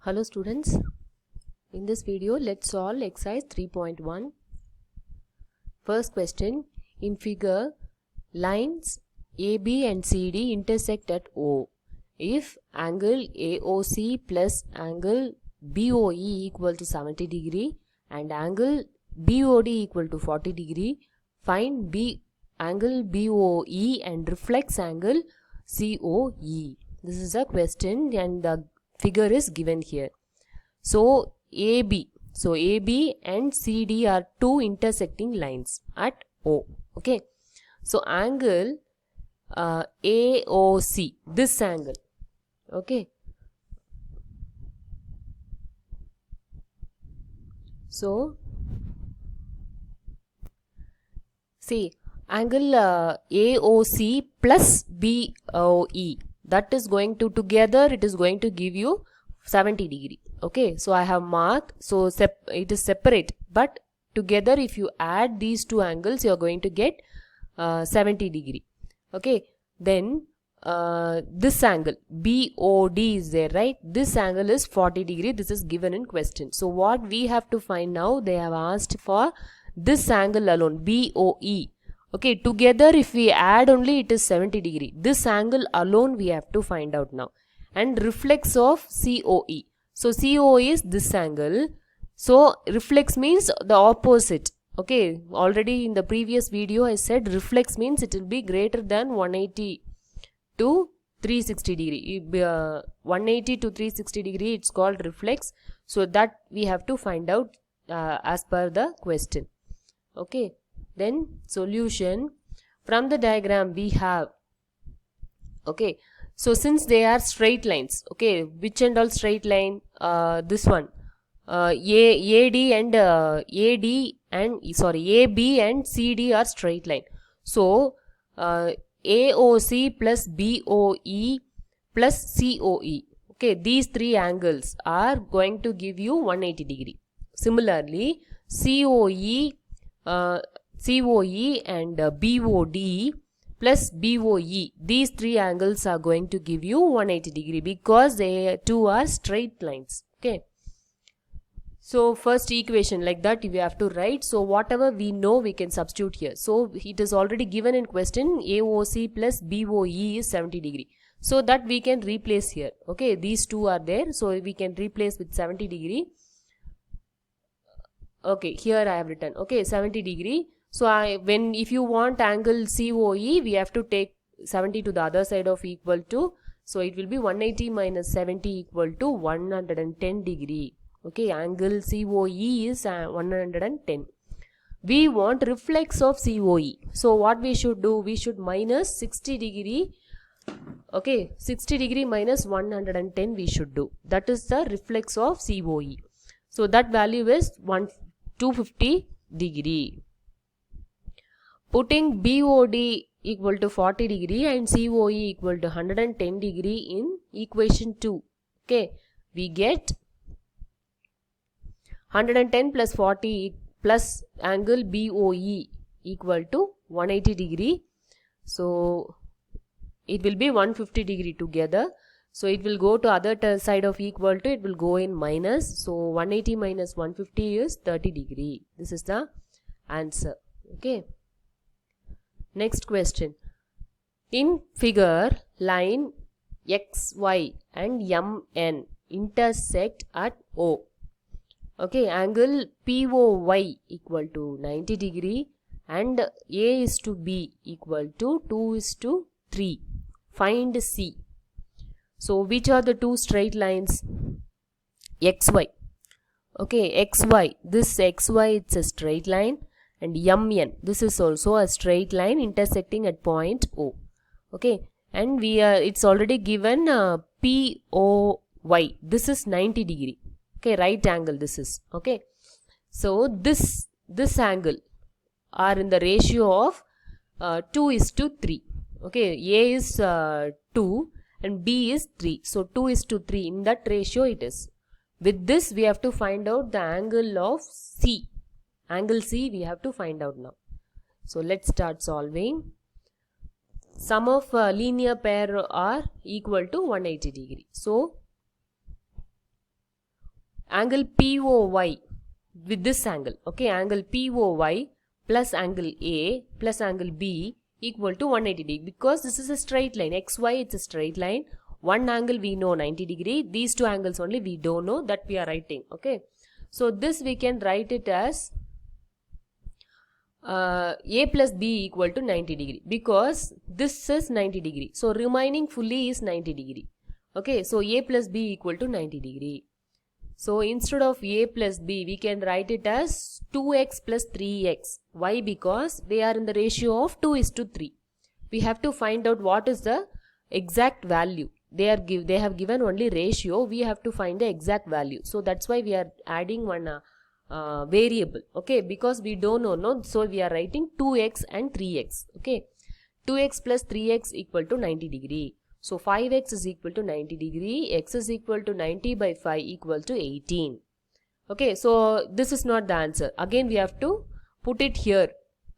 Hello students, in this video let's solve exercise 3.1. First question, in figure lines AB and CD intersect at O. If angle AOC plus angle BOE equal to 70 degree and angle BOD equal to 40 degree, find angle BOE and reflex angle COE. This is a question and the figure is given here. So AB and CD are two intersecting lines at O. Okay. So angle AOC, this angle. Okay. So see, angle AOC plus BOE, that is going to together it is going to give you 70 degree. Okay, so I have marked, so it is separate, but together if you add these two angles you are going to get 70 degree. Okay, then this angle BOD is there, right? This angle is 40 degree. This is given in question. So what we have to find now, they have asked for this angle alone, BOE. Okay, together if we add only it is 70 degree. This angle alone we have to find out now. And reflex of COE. So COE is this angle. So reflex means the opposite. Okay, already in the previous video I said reflex means it will be greater than 180 to 360 degree. 180 to 360 degree it's called reflex. So that we have to find out as per the question. Okay, then solution. From the diagram we have, okay, so since they are straight lines, okay, which and all straight line? This one, AB and CD are straight line. So AOC plus BOE plus COE, okay, these three angles are going to give you 180 degree. Similarly, COE and BOD plus BOE, these three angles are going to give you 180 degree because they two are straight lines. Okay, so first equation like that we have to write. So whatever we know we can substitute here. So it is already given in question, AOC plus BOE is 70 degree, so that we can replace here. Okay, these two are there, so we can replace with 70 degree. Okay, here I have written, okay, 70 degree. So if you want angle COE, we have to take 70 to the other side of equal to, so it will be 180 minus 70 equal to 110 degree. Okay, angle COE is 110. We want reflex of COE. So what we should do, we should minus 60 degree. Okay, 60 degree minus 110 we should do. That is the reflex of COE. So that value is 250 degree. Putting BOD equal to 40 degree and COE equal to 110 degree in equation 2. Okay, we get 110 plus 40 plus angle BOE equal to 180 degree. So it will be 150 degree together. So it will go to other side of equal to, it will go in minus. So 180 minus 150 is 30 degree. This is the answer. Okay. Next question. In figure, line XY and MN intersect at O. Okay, angle POY equal to 90 degree and A is to B equal to 2 is to 3. Find C. So which are the two straight lines? XY. Okay, XY. This XY, it's a straight line. And MN, this is also a straight line intersecting at point O. Okay, and it's already given POY. This is 90 degree. Okay, right angle this is. Okay, so this angle are in the ratio of 2 is to 3. Okay, A is 2 and B is 3. So 2 is to 3. In that ratio it is. With this we have to find out the angle of C. Angle C we have to find out now. So let's start solving. Sum of linear pair are equal to 180 degree. So angle POY with this angle, okay, angle POY plus angle A plus angle B equal to 180 degree, because this is a straight line. XY, it's a straight line. One angle we know 90 degree. These two angles only we don't know, that we are writing. Okay. So this we can write it as A plus B equal to 90 degree, because this is 90 degree. So remaining fully is 90 degree. Okay. So A plus B equal to 90 degree. So instead of A plus B, we can write it as 2x plus 3x. Why? Because they are in the ratio of 2:3. We have to find out what is the exact value. They have given only ratio. We have to find the exact value. So that's why we are adding one variable. Okay, because we don't know, no. So we are writing 2x and 3x. Okay, 2x plus 3x equal to 90 degree. So 5x is equal to 90 degree, x is equal to 90 by 5 equal to 18. Okay, so this is not the answer. Again we have to put it here.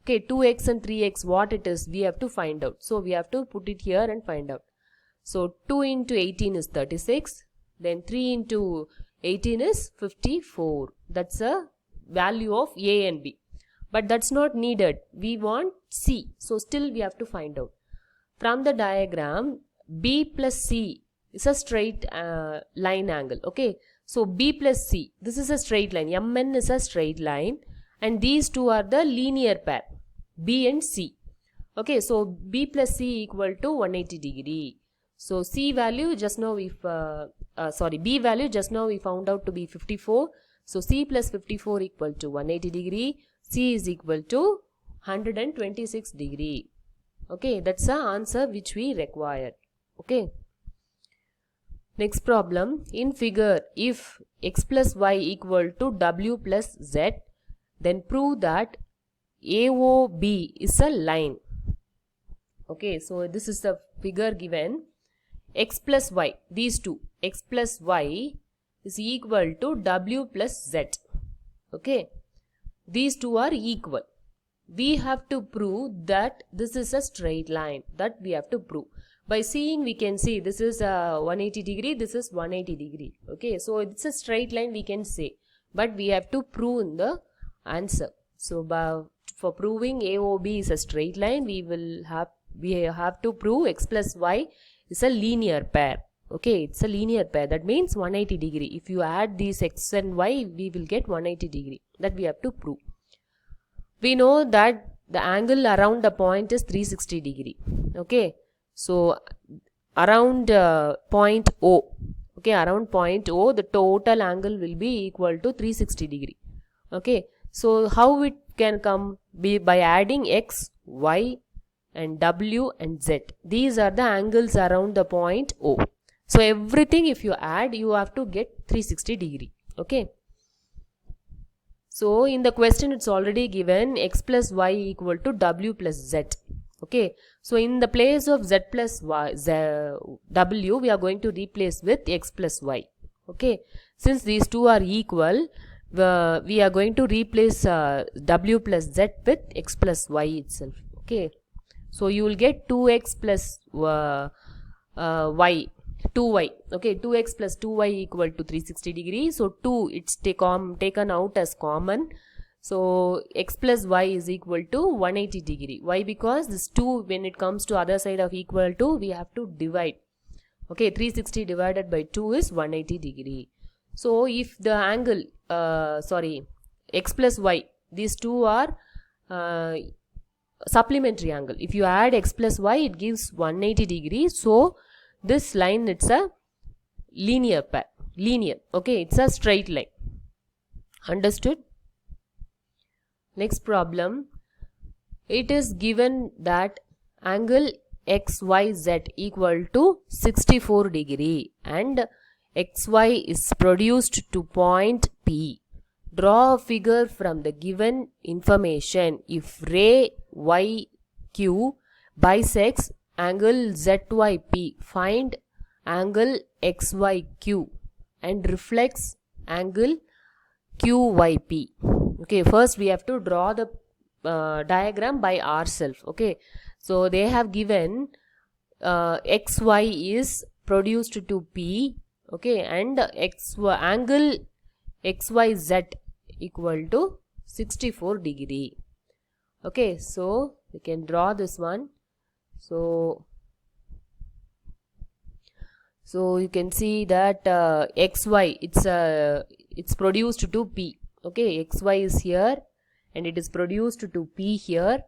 Okay, 2x and 3x, what it is, we have to find out. So we have to put it here and find out. So 2 into 18 is 36. Then 3 into 18 is 54. That's a value of A and B. But that's not needed. We want C. So still we have to find out. From the diagram, B plus C is a straight line angle. Okay. So B plus C, this is a straight line. MN is a straight line. And these two are the linear pair, B and C. Okay. So B plus C equal to 180 degree. So C value just now B value just now we found out to be 54. So C plus 54 equal to 180 degree. C is equal to 126 degree. Okay. That's the answer which we required. Okay. Next problem. In figure, if x plus y equal to w plus z, then prove that AOB is a line. Okay. So this is the figure given. X plus y, these two, x plus y is equal to w plus z. Okay. These two are equal. We have to prove that this is a straight line. That we have to prove. By seeing, we can see this is 180 degree, this is 180 degree. Okay, so it's a straight line we can say. But we have to prove in the answer. So for proving AOB is a straight line, we have to prove x plus y is a linear pair. Okay, it's a linear pair. That means 180 degree. If you add these x and y, we will get 180 degree. That we have to prove. We know that the angle around the point is 360 degree. Okay. So around point O, okay, around point O, the total angle will be equal to 360 degree. Okay, so how it can come? Be by adding x, y and w and z. These are the angles around the point O. So everything if you add, you have to get 360 degree. Okay. So in the question it's already given x plus y equal to w plus z. Okay, so in the place of z plus y, w, we are going to replace with x plus y. Okay, since these two are equal, we are going to replace w plus z with x plus y itself. Okay, so you will get 2x plus y, 2y. Okay, 2x plus 2y equal to 360 degrees. So 2, it's taken out as common. So x plus y is equal to 180 degree. Why? Because this 2, when it comes to other side of equal to, we have to divide. Okay, 360 divided by 2 is 180 degree. So if the angle, x plus y, these two are supplementary angle. If you add x plus y, it gives 180 degrees. So this line, it's a linear pair. Linear. Okay, it's a straight line. Understood? Next problem, it is given that angle XYZ equal to 64 degree and XY is produced to point P. Draw a figure from the given information. If ray YQ bisects angle ZYP, find angle XYQ and reflects angle QYP. Okay, first we have to draw the diagram by ourselves. Okay, so they have given XY is produced to P. Okay, and angle XYZ equal to 64 degree. Okay, so we can draw this one. So you can see that XY, it's produced to P. Okay, XY is here and it is produced to P here,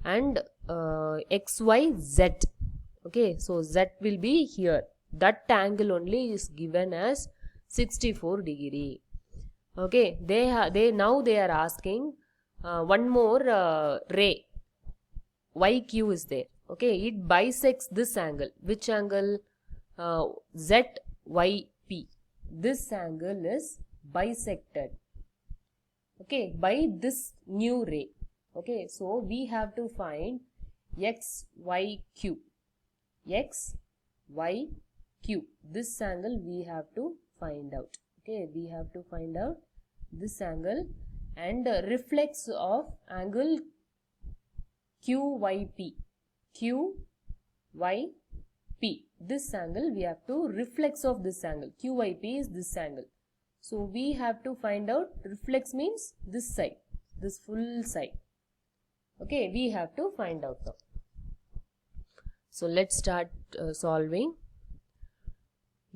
and XYZ. Okay, so Z will be here. That angle only is given as 64 degree. Okay, now they are asking one more ray YQ is there. Okay, it bisects this angle. Which angle? ZYP. This angle is bisected, okay, by this new ray. Okay, so we have to find XYQ. XYQ. This angle we have to find out. Okay, we have to find out this angle, and reflex of angle QYP. QYP. This angle we have to reflex of this angle. QYP is this angle. So we have to find out, reflex means this side, this full side. Okay, we have to find out now. So let's start solving.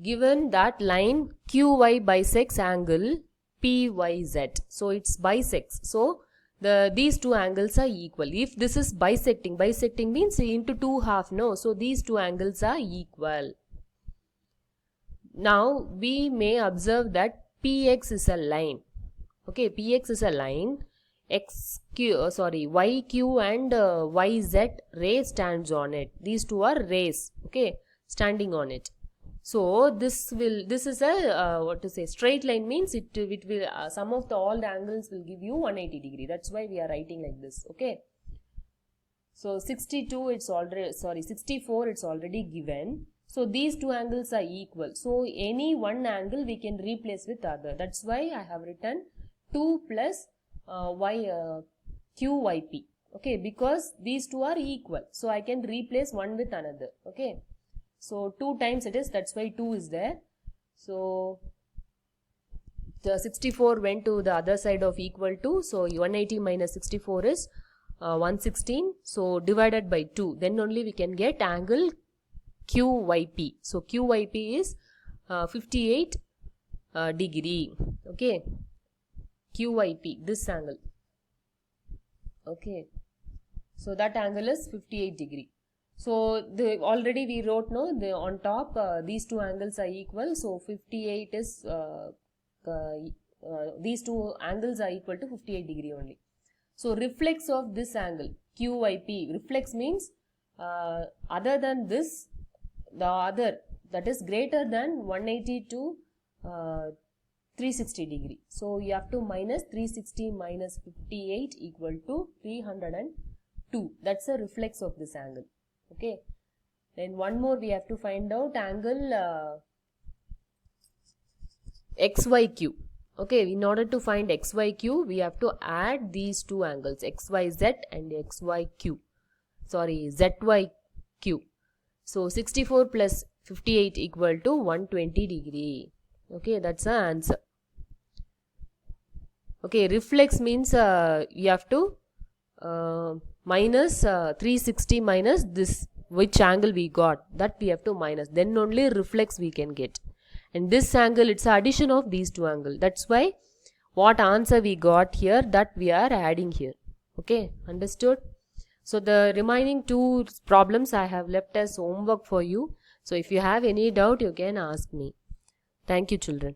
Given that line QY bisects angle PYZ. So it's bisects. So these two angles are equal. If this is bisecting means into two half, no? So these two angles are equal. Now we may observe that PX is a line. Okay, PX is a line. YQ and YZ ray stands on it. These two are rays. Okay, standing on it. So this is a straight line, means it will sum of all the angles will give you 180 degree. That's why we are writing like this. Okay, so 64 it's already given. So these two angles are equal, so any one angle we can replace with other. That's why I have written 2 plus QYP. Okay, because these two are equal, so I can replace one with another. Okay, so 2 times it is, that's why 2 is there. So the 64 went to the other side of equal to, so 180 minus 64 is 116. So divided by 2, then only we can get angle QYP. So QYP is 58 degree. Okay, QYP, this angle. Okay, so that angle is 58 degree. So already we wrote, no, on top these two angles are equal. So 58 is these two angles are equal to 58 degree only. So reflex of this angle QYP, reflex means other than this, the other, that is greater than 180 to 360 degree. So you have to minus 360 minus 58 equal to 302. That's a reflex of this angle. Okay, then one more we have to find out, angle XYQ. Okay, in order to find XYQ, we have to add these two angles, XYZ and XYQ. Sorry, ZYQ. So 64 plus 58 equal to 120 degree. Okay, that's the answer. Okay, reflex means you have to minus 360 minus this, which angle we got, that we have to minus, then only reflex we can get. And this angle, it's addition of these two angles. That's why what answer we got here, that we are adding here. Okay, understood? So the remaining two problems I have left as homework for you. So if you have any doubt, you can ask me. Thank you, children.